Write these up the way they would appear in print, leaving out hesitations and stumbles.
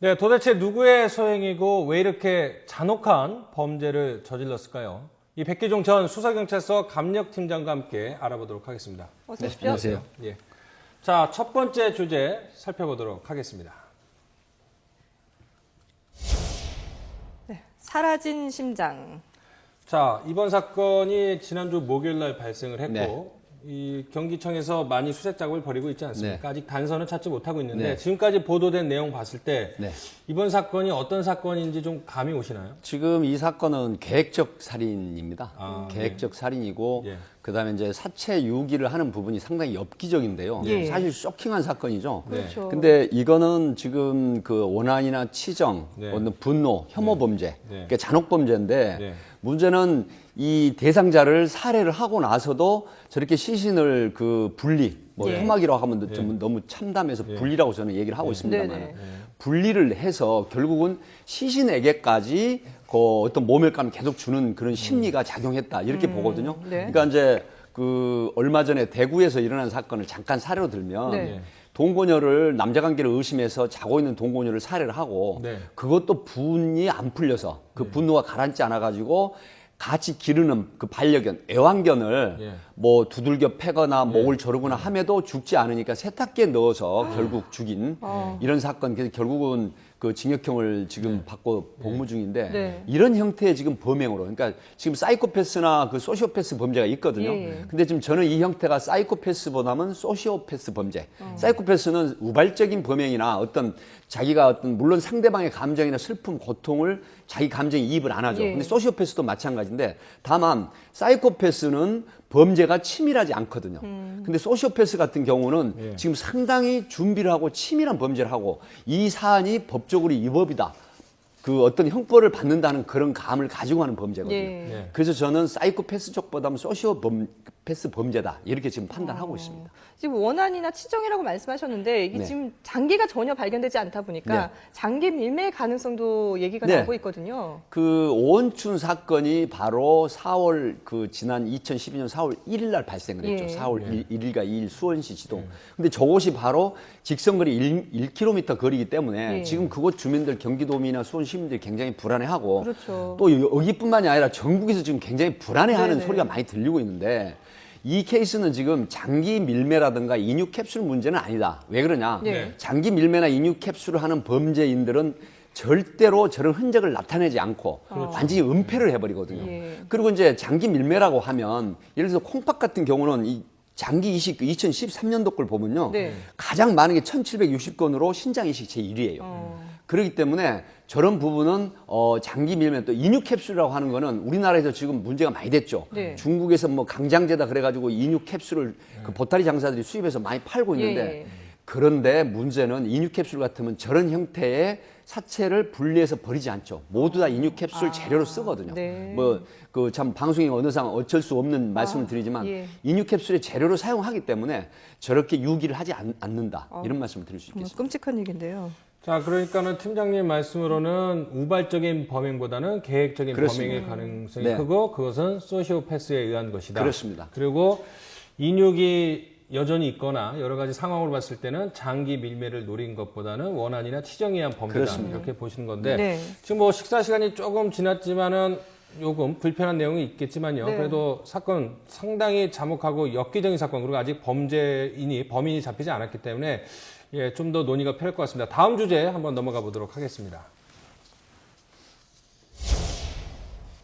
네, 도대체 누구의 소행이고 왜 이렇게 잔혹한 범죄를 저질렀을까요? 이 백기종 전 수서경찰서 감력팀장과 함께 알아보도록 하겠습니다. 어서 오십시오. 안녕하세요. 예. 자, 첫 번째 주제 살펴보도록 하겠습니다. 네, 사라진 심장. 자, 이번 사건이 지난주 목요일 날 발생을 했고, 네. 이 경기청에서 많이 수색 작업을 벌이고 있지 않습니까? 네. 아직 단서는 찾지 못하고 있는데, 네. 지금까지 보도된 내용 봤을 때, 네. 이번 사건이 어떤 사건인지 좀 감이 오시나요? 지금 이 사건은 계획적 살인입니다. 아, 계획적 살인이고 예. 그다음에 이제 사체 유기를 하는 부분이 상당히 엽기적인데요. 예. 사실 쇼킹한 사건이죠. 네. 그렇죠. 근데 이거는 지금 그 원한이나 치정, 네. 어떤 분노, 혐오 범죄, 네. 그러니까 잔혹 범죄인데 네. 문제는 이 대상자를 살해를 하고 나서도 저렇게 시신을 그 분리, 뭐 예. 토막이라고 하면 좀 너무 참담해서 분리라고 저는 얘기를 하고 있습니다만 네네. 분리를 해서 결국은 시신에게까지 그 어떤 모멸감을 계속 주는 그런 심리가 작용했다 이렇게 보거든요. 네. 그러니까 이제 그 얼마 전에 대구에서 일어난 사건을 잠깐 사례로 들면 네. 동거녀를 남자 관계를 의심해서 자고 있는 동거녀를 살해를 하고 네. 그것도 분이 안 풀려서 그 분노가 가라앉지 않아 가지고 같이 기르는 그 반려견, 애완견을 예. 뭐 두들겨 패거나 목을 조르거나 함에도 죽지 않으니까 세탁기에 넣어서 결국 죽인 이런 사건. 그래서 결국은 그 징역형을 지금 받고 복무 중인데 네. 이런 형태의 지금 범행으로 그러니까 지금 사이코패스나 그 소시오패스 범죄가 있거든요. 예. 근데 지금 저는 이 형태가 사이코패스보다는 소시오패스 범죄. 사이코패스는 우발적인 범행이나 어떤 자기가 어떤 물론 상대방의 감정이나 슬픔, 고통을 자기 감정에 이입을 안 하죠. 예. 근데 소시오패스도 마찬가지인데 다만 사이코패스는 범죄가 치밀하지 않거든요. 근데 소시오패스 같은 경우는 예. 지금 상당히 준비를 하고 치밀한 범죄를 하고 이 사안이 법적으로 위법이다. 그 어떤 형벌을 받는다는 그런 감을 가지고 하는 범죄거든요. 예. 예. 그래서 저는 사이코패스 쪽보다는 소시오패스 범죄다. 이렇게 지금 판단하고 있습니다. 지금 원한이나 치정이라고 말씀하셨는데 이게 네. 지금 장기가 전혀 발견되지 않다 보니까 네. 장기 밀매 가능성도 얘기가 네. 나오고 있거든요. 그 오원춘 사건이 바로 4월 그 지난 2012년 4월 1일 날 발생을 했죠. 예. 4월 1일과 2일 수원시 지동. 근데 저곳이 바로 직선거리 1km 거리이기 때문에 예. 지금 그곳 주민들 경기도민이나 수원 시민들이 굉장히 불안해하고 그렇죠. 또 여기뿐만이 아니라 전국에서 지금 굉장히 불안해하는 네네. 소리가 많이 들리고 있는데 이 케이스는 지금 장기 밀매라든가 인육 캡슐 문제는 아니다. 왜 그러냐? 네. 장기 밀매나 인육 캡슐을 하는 범죄인들은 절대로 저런 흔적을 나타내지 않고 완전히 은폐를 해버리거든요. 예. 그리고 이제 장기 밀매라고 하면 예를 들어서 콩팥 같은 경우는 이 장기 이식 2013년도 걸 보면요. 네. 가장 많은 게 1760건으로 신장 이식 제1위예요. 그렇기 때문에 저런 부분은 장기 밀매 또 인육 캡슐이라고 하는 거는 우리나라에서 지금 문제가 많이 됐죠. 네. 중국에서 뭐 강장제다 그래가지고 인육 캡슐을 그 보따리 장사들이 수입해서 많이 팔고 있는데 예. 그런데 문제는 인육 캡슐 같으면 저런 형태의 사체를 분리해서 버리지 않죠. 모두 다 인육 캡슐 재료로 쓰거든요. 네. 뭐 그 참 방송의 언어상 어쩔 수 없는 말씀을 드리지만 예. 인육 캡슐의 재료로 사용하기 때문에 저렇게 유기를 하지 않는다. 이런 말씀을 드릴 수 정말 있겠습니다. 끔찍한 얘기인데요. 자, 그러니까는 팀장님 말씀으로는 우발적인 범행보다는 계획적인 그렇습니다. 범행의 가능성이 네. 크고 그것은 소시오패스에 의한 것이다. 그렇습니다. 그리고 인육이 여전히 있거나 여러 가지 상황으로 봤을 때는 장기 밀매를 노린 것보다는 원한이나 치정에 의한 범죄다. 그렇습니다. 이렇게 보시는 건데 네. 지금 뭐 식사 시간이 조금 지났지만은 조금 불편한 내용이 있겠지만요. 네. 그래도 사건 상당히 잔혹하고 엽기적인 사건 그리고 아직 범인이 잡히지 않았기 때문에 예, 좀 더 논의가 필요할 것 같습니다. 다음 주제 한번 넘어가 보도록 하겠습니다.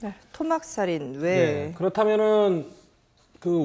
네. 토막살인 왜? 네, 그렇다면은 그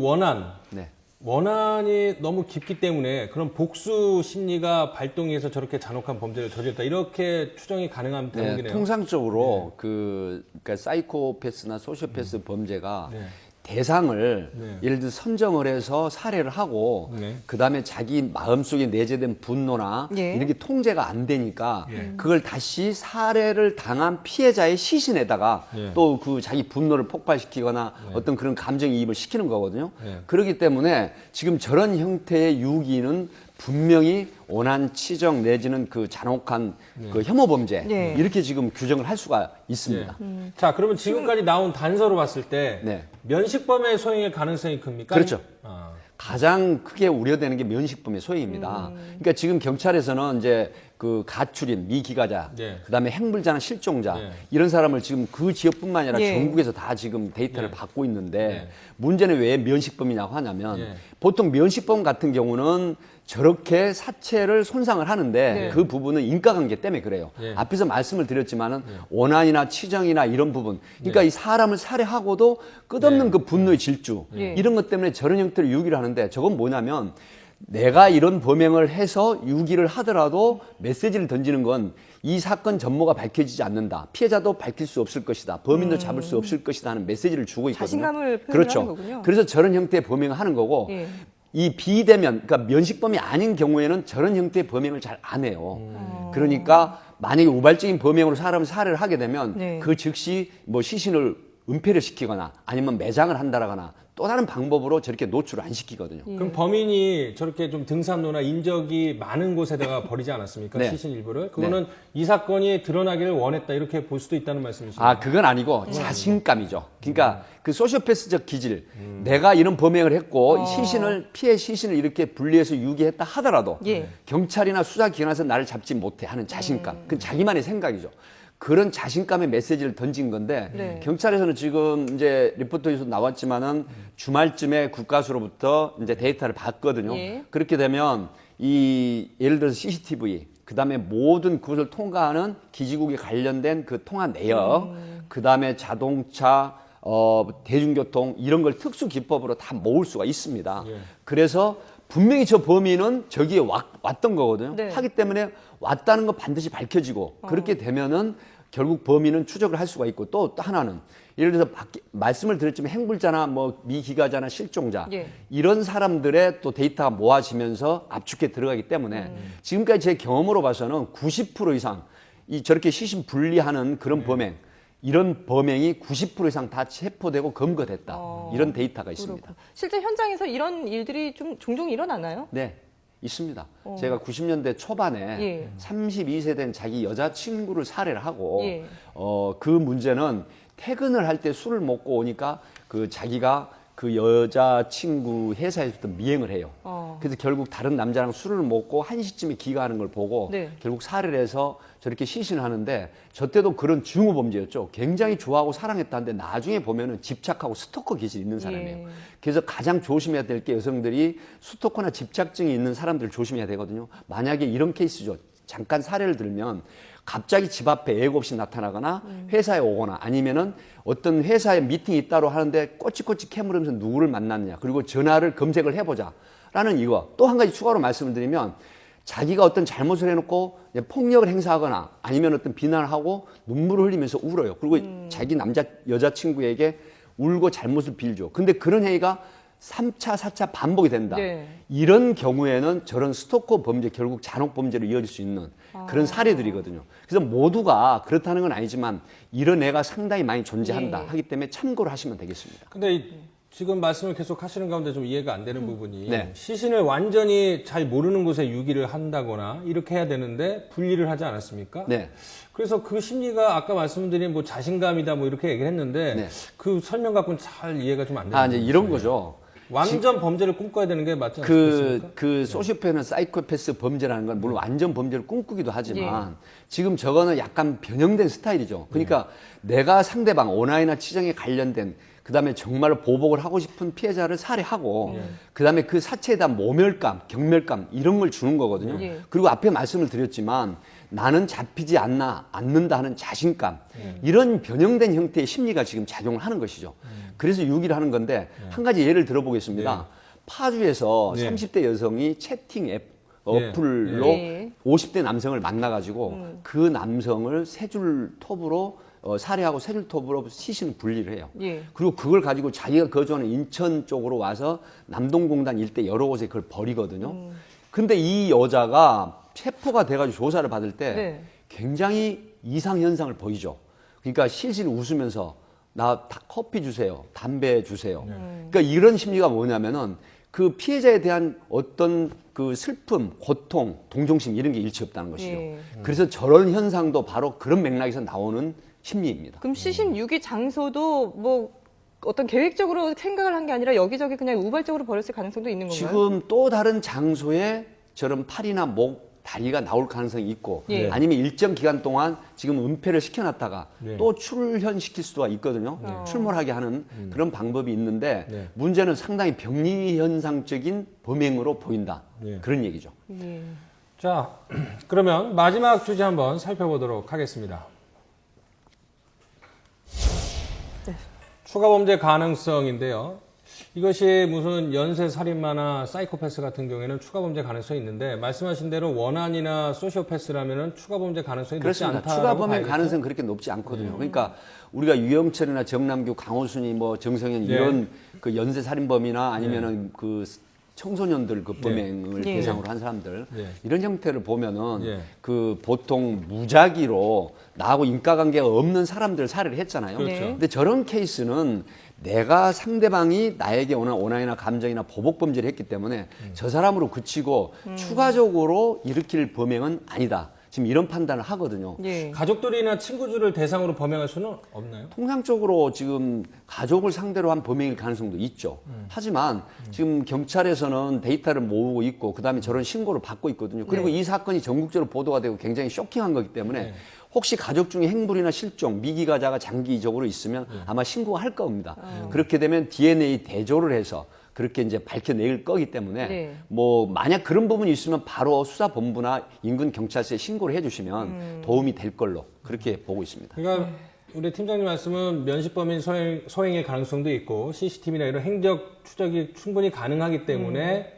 네. 원한이 너무 깊기 때문에 그런 복수 심리가 발동해서 저렇게 잔혹한 범죄를 저질렀다 이렇게 추정이 가능한 네, 대목이네요. 통상적으로 그러니까 사이코패스나 소시오패스 범죄가 네. 대상을 네. 예를 들어 선정을 해서 살해를 하고 네. 그다음에 자기 마음속에 내재된 분노나 예. 이런 게 통제가 안 되니까 예. 그걸 다시 살해를 당한 피해자의 시신에다가 예. 또 그 자기 분노를 폭발시키거나 어떤 그런 감정이입을 시키는 거거든요. 예. 그렇기 때문에 지금 저런 형태의 유기는 분명히 원한 치정 내지는 그 잔혹한 그 혐오 범죄 네. 이렇게 지금 규정을 할 수가 있습니다. 자, 그러면 지금까지 나온 단서로 봤을 때 네. 면식범의 소행의 가능성이 큽니까? 그렇죠. 아, 가장 크게 우려되는 게 면식범의 소행입니다. 그러니까 지금 경찰에서는 이제 그 가출인, 미기가자, 네. 그다음에 핵물자나 실종자 네. 이런 사람을 지금 그 지역뿐만 아니라 예. 전국에서 다 지금 데이터를 네. 받고 있는데 네. 문제는 왜 면식범이냐고 하냐면 네. 보통 면식범 같은 경우는 저렇게 사체를 손상을 하는데 네. 그 부분은 인과관계 때문에 그래요. 네. 앞에서 말씀을 드렸지만은 원한이나 치정이나 이런 부분, 그러니까 이 사람을 살해하고도 끝없는 네. 그 분노의 질주 네. 이런 것 때문에 저런 형태를 유기를 하는데 저건 뭐냐면 내가 이런 범행을 해서 유기를 하더라도 메시지를 던지는 건 이 사건 전모가 밝혀지지 않는다. 피해자도 밝힐 수 없을 것이다. 범인도 잡을 수 없을 것이다 하는 메시지를 주고 있거든요. 자신감을 표현하는 그렇죠. 거군요. 그래서 저런 형태의 범행을 하는 거고 예. 이 비대면, 그러니까 면식범이 아닌 경우에는 저런 형태의 범행을 잘 안 해요. 그러니까 만약에 우발적인 범행으로 사람을 살해를 하게 되면 네. 그 즉시 뭐 시신을 은폐를 시키거나 아니면 매장을 한다거나 또 다른 방법으로 저렇게 노출을 안 시키거든요. 그럼 범인이 저렇게 좀 등산로나 인적이 많은 곳에다가 버리지 않았습니까? 네. 시신 일부를. 그거는 이 사건이 드러나기를 원했다 이렇게 볼 수도 있다는 말씀이시죠? 아, 그건 아니고 자신감이죠. 그러니까 그 소시오패스적 기질, 내가 이런 범행을 했고 피해 시신을 이렇게 분리해서 유기했다 하더라도 예. 경찰이나 수사기관에서 나를 잡지 못해 하는 자신감. 그건 자기만의 생각이죠. 그런 자신감의 메시지를 던진 건데 네. 경찰에서는 지금 이제 리포트에서 나왔지만은 주말쯤에 국가수로부터 이제 데이터를 받거든요. 예. 그렇게 되면 이 예를 들어서 CCTV 그다음에 모든 그것을 통과하는 기지국에 관련된 그 통화 내역, 그다음에 자동차, 대중교통 이런 걸 특수 기법으로 다 모을 수가 있습니다. 예. 그래서 분명히 저 범인은 저기에 왔던 거거든요. 네. 하기 때문에 왔다는 건 반드시 밝혀지고 그렇게 되면은 결국 범인은 추적을 할 수가 있고 또 하나는 예를 들어서 말씀을 드렸지만 핵물자나 뭐 미기가자나 실종자 예. 이런 사람들의 또 데이터가 모아지면서 압축해 들어가기 때문에 지금까지 제 경험으로 봐서는 90% 이상 이 저렇게 시신 분리하는 그런 범행 이런 범행이 90% 이상 다 체포되고 검거됐다. 이런 데이터가 있습니다. 그렇고. 실제 현장에서 이런 일들이 좀 종종 일어나나요? 네, 있습니다. 제가 90년대 초반에 예. 32세 된 자기 여자친구를 살해를 하고 예. 그 문제는 퇴근을 할 때 술을 먹고 오니까 그 자기가 그 여자친구 회사에서부터 미행을 해요. 그래서 결국 다른 남자랑 술을 먹고 1시쯤에 귀가하는 걸 보고 네. 결국 살해를 해서 저렇게 시신을 하는데 저 때도 그런 중후범죄였죠. 굉장히 좋아하고 사랑했다는데 나중에 보면은 집착하고 스토커 기질이 있는 사람이에요. 예. 그래서 가장 조심해야 될 게 여성들이 스토커나 집착증이 있는 사람들을 조심해야 되거든요. 만약에 이런 케이스죠. 잠깐 사례를 들면 갑자기 집 앞에 예고 없이 나타나거나 회사에 오거나 아니면은 어떤 회사에 미팅이 있다고 하는데 꼬치꼬치 캐물으면서 누구를 만났느냐 그리고 전화를 검색을 해보자 라는 이거 또 한 가지 추가로 말씀을 드리면 자기가 어떤 잘못을 해놓고 폭력을 행사하거나 아니면 어떤 비난을 하고 눈물을 흘리면서 울어요. 그리고 자기 여자친구에게 울고 잘못을 빌죠. 근데 그런 행위가 3차, 4차 반복이 된다. 네. 이런 경우에는 저런 스토커 범죄, 결국 잔혹 범죄로 이어질 수 있는 그런 사례들이거든요. 그래서 모두가 그렇다는 건 아니지만 이런 애가 상당히 많이 존재한다 예. 하기 때문에 참고를 하시면 되겠습니다. 근데 지금 말씀을 계속 하시는 가운데 좀 이해가 안 되는 부분이 네. 시신을 완전히 잘 모르는 곳에 유기를 한다거나 이렇게 해야 되는데 분리를 하지 않았습니까? 네. 그래서 그 심리가 아까 말씀드린 뭐 자신감이다 뭐 이렇게 얘기를 했는데 네. 그 설명 갖고는 잘 이해가 좀 안 되는 아, 이제 이런 부분이에요. 거죠. 완전 범죄를 꿈꿔야 되는 게 맞지 그 않습니까? 소시오패는 사이코패스 범죄라는 건 물론 완전 범죄를 꿈꾸기도 하지만 지금 저거는 약간 변형된 스타일이죠. 그러니까 내가 상대방 원한이나 치정에 관련된 그다음에 정말로 보복을 하고 싶은 피해자를 살해하고 그다음에 그 사체에 대한 모멸감, 경멸감 이런 걸 주는 거거든요. 예. 그리고 앞에 말씀을 드렸지만 나는 잡히지 않는다 하는 자신감 이런 변형된 형태의 심리가 지금 작용을 하는 것이죠. 그래서 유기를 하는 건데 한 가지 예를 들어보겠습니다. 파주에서 네. 30대 여성이 채팅 앱 어플로 예. 50대 남성을 만나가지고 그 남성을 세 줄 톱으로 살해하고 세 줄 톱으로 시신 분리를 해요. 예. 그리고 그걸 가지고 자기가 거주하는 인천 쪽으로 와서 남동공단 일대 여러 곳에 그걸 버리거든요. 근데 이 여자가 체포가 돼가지고 조사를 받을 때 네. 굉장히 이상 현상을 보이죠. 그러니까 실실 웃으면서 나 커피 주세요, 담배 주세요. 그러니까 이런 심리가 뭐냐면은 그 피해자에 대한 어떤 그 슬픔, 고통, 동정심 이런 게 일치 없다는 것이죠. 예. 그래서 저런 현상도 바로 그런 맥락에서 나오는 심리입니다. 그럼 시신 유기 장소도 뭐 어떤 계획적으로 생각을 한 게 아니라 여기저기 그냥 우발적으로 버렸을 가능성도 있는 건가요? 지금 또 다른 장소에 저런 팔이나 목 다리가 나올 가능성이 있고 예. 아니면 일정 기간 동안 지금 은폐를 시켜놨다가 네. 또 출현시킬 수가 있거든요. 출몰하게 하는 그런 방법이 있는데 네. 문제는 상당히 병리현상적인 범행으로 보인다. 네. 그런 얘기죠. 예. 자, 그러면 마지막 주제 한번 살펴보도록 하겠습니다. 추가 범죄 가능성인데요. 이것이 무슨 연쇄 살인마나 사이코패스 같은 경우에는 추가 범죄 가능성이 있는데 말씀하신 대로 원한이나 소시오패스라면은 추가 범죄 가능성이 높지 그렇습니다. 않다라고 추가 범행 봐야겠죠? 가능성은 그렇게 높지 않거든요. 그러니까 우리가 유영철이나 정남규, 강호순이 뭐 정성현 이런 그 연쇄 살인범이나 아니면은 그 청소년들 그 범행을 예. 대상으로 한 사람들 예. 이런 형태를 보면은 예. 그 보통 무작위로 나하고 인과관계가 없는 사람들 살해를 했잖아요. 그렇죠. 근데 저런 케이스는 내가 상대방이 나에게 오는 원한이나 감정이나 보복 범죄를 했기 때문에 저 사람으로 그치고 추가적으로 일으킬 범행은 아니다. 지금 이런 판단을 하거든요. 예. 가족들이나 친구들을 대상으로 범행할 수는 없나요? 통상적으로 지금 가족을 상대로 한 범행일 가능성도 있죠. 하지만 지금 경찰에서는 데이터를 모으고 있고 그다음에 저런 신고를 받고 있거든요. 그리고 이 사건이 전국적으로 보도가 되고 굉장히 쇼킹한 거기 때문에 혹시 가족 중에 행불이나 실종, 미기가자가 장기적으로 있으면 아마 신고할 겁니다. 그렇게 되면 DNA 대조를 해서 그렇게 이제 밝혀낼 거기 때문에 네. 뭐 만약 그런 부분이 있으면 바로 수사본부나 인근 경찰서에 신고를 해주시면 도움이 될 걸로 그렇게 보고 있습니다. 그러니까 우리 팀장님 말씀은 면식범인 소행의 가능성도 있고 CCTV나 이런 행적 추적이 충분히 가능하기 때문에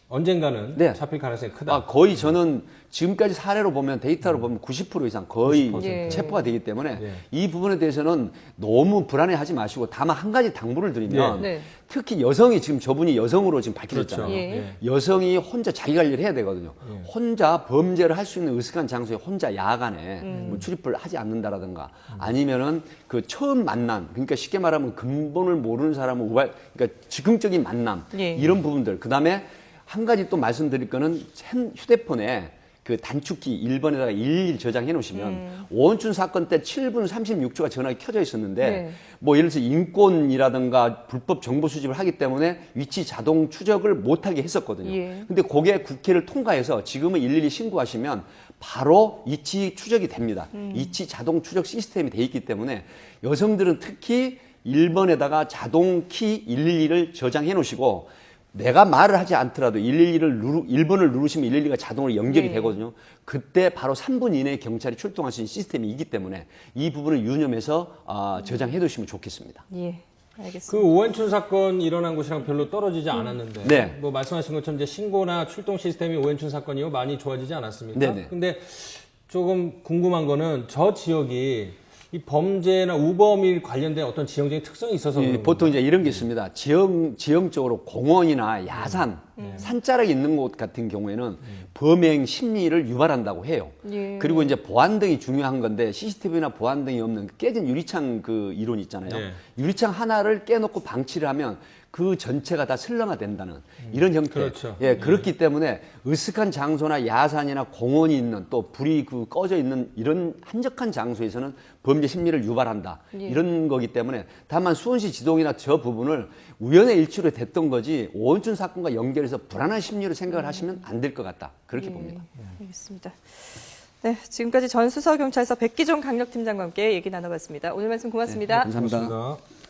언젠가는 네. 잡힐 가능성이 크다. 아, 거의 저는 지금까지 사례로 보면 데이터로 보면 90% 이상 거의 90%. 예. 체포가 되기 때문에 예. 이 부분에 대해서는 너무 불안해하지 마시고 다만 한 가지 당부를 드리면 네. 특히 여성이 지금 저분이 여성으로 지금 밝혀졌잖아요. 그렇죠. 예. 여성이 혼자 자기 관리를 해야 되거든요. 혼자 범죄를 할 수 있는 으슥한 장소에 혼자 야간에 뭐 출입을 하지 않는다라든가 아니면은 그 처음 만난 그러니까 쉽게 말하면 근본을 모르는 사람을 그러니까 즉흥적인 만남 예. 이런 부분들 그다음에 한 가지 또 말씀드릴 거는 휴대폰에 그 단축키 1번에다가 111 저장해 놓으시면 오원춘 사건 때 7분 36초가 전화기 켜져 있었는데 네. 뭐 예를 들어서 인권이라든가 불법 정보 수집을 하기 때문에 위치 자동 추적을 못하게 했었거든요. 예. 근데 그게 국회를 통과해서 지금은 112 신고하시면 바로 위치 추적이 됩니다. 위치 자동 추적 시스템이 돼 있기 때문에 여성들은 특히 1번에다가 자동 키 112를 저장해 놓으시고 내가 말을 하지 않더라도 1번을 누르시면 112가 자동으로 연결이 네. 되거든요. 그때 바로 3분 이내에 경찰이 출동할 수 있는 시스템이 있기 때문에 이 부분을 유념해서 저장해 두시면 좋겠습니다. 예. 알겠습니다. 그 오원춘 사건 일어난 곳이랑 별로 떨어지지 않았는데 네. 뭐 말씀하신 것처럼 이제 신고나 출동 시스템이 오원춘 사건 이후 많이 좋아지지 않았습니까? 네네. 근데 조금 궁금한 거는 저 지역이 이 범죄나 우범이 관련된 어떤 지형적인 특성이 있어서 그런 건가요? 보통 이제 이런 게 있습니다. 지형적으로 공원이나 야산, 산자락이 있는 곳 같은 경우에는 범행 심리를 유발한다고 해요. 예. 그리고 이제 보안등이 중요한 건데 CCTV나 보안등이 없는 깨진 유리창 그 이론 있잖아요. 네. 유리창 하나를 깨놓고 방치를 하면 그 전체가 다 슬렁화된다는 이런 형태. 그렇죠. 예, 그렇기 때문에 으슥한 장소나 야산이나 공원이 있는 또 불이 그 꺼져 있는 이런 한적한 장소에서는 범죄 심리를 유발한다. 예. 이런 거기 때문에 다만 수원시 지동이나 저 부분을 우연의 일치로 됐던 거지 오원춘 사건과 연결해서 불안한 심리로 생각을 하시면 안 될 것 같다. 그렇게 예. 봅니다. 알겠습니다. 네, 지금까지 전수서경찰서 백기종 강력팀장과 함께 얘기 나눠봤습니다. 오늘 말씀 고맙습니다. 감사합니다. 고맙습니다.